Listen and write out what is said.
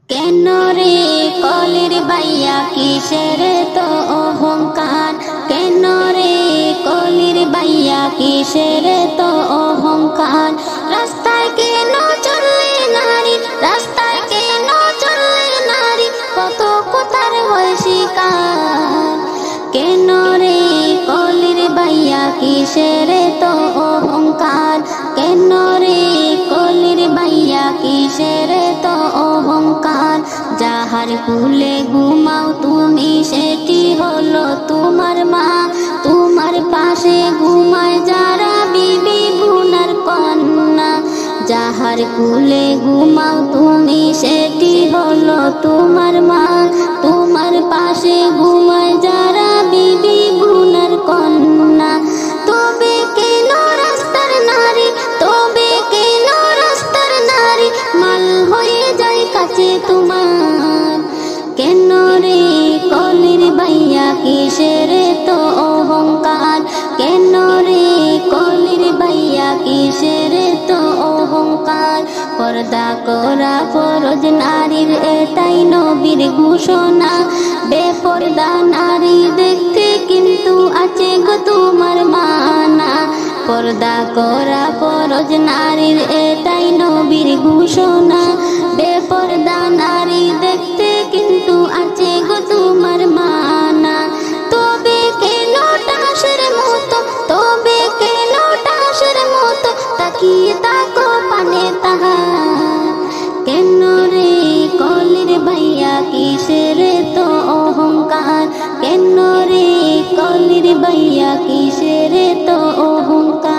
কেন রে কলির বাইয়া কিসের তো অহংকার, কেন রে কলির বাইয়া কিসের তো অহংকার। রাস্তায় কেন চললে নারী, রাস্তায় কেন চললে নারী, কত কোথার হয় শিকার। কেন রে কলির বাইয়া কিসের তো অহংকার, কেন রে কলির বাইয়া কিসের তো অহংকার। যাহার কুলে ঘুমাও তুমি সেটি হলো তোমার মা, তোমার পাশে ঘুমায় যারা বিবি গুনার কন্যা। যাহার কুলে ঘুমাও তুমি সেটি হলো তোমার মা, তোমার পাশে ঘুমায় যারা বিবি গুনার কন্যা। তবে কেন রাস্তার নারী, তবে কেন রাস্তার নারী মাল হয়ে যায় কাছে তোমার। কেন রে কলির বাইয়া কিসের তো অহংকার, কেন রে কলির বাইয়া কিসের তো অহংকার। পর্দা করা ফরজ নারীর এটাই নবীর ঘোষণা, বেপর্দা নারী দেখতে কিন্তু আছে গো তোমার মানা। পর্দা করা ফরজ নারীর এটাই নবীর ঘোষণা, বেপর্দা নারী দেখতে কিন্তু আছে গো তোমার মানা। তবে কেন টাসের মতো, তবে কেন টাসের মতো তাকিয়ে তাকো পানে তাহার। কেন রে কলির বাইয়া কিসের তো অহংকার, কেন রে কলির বাইয়া কিসের তো অহংকার।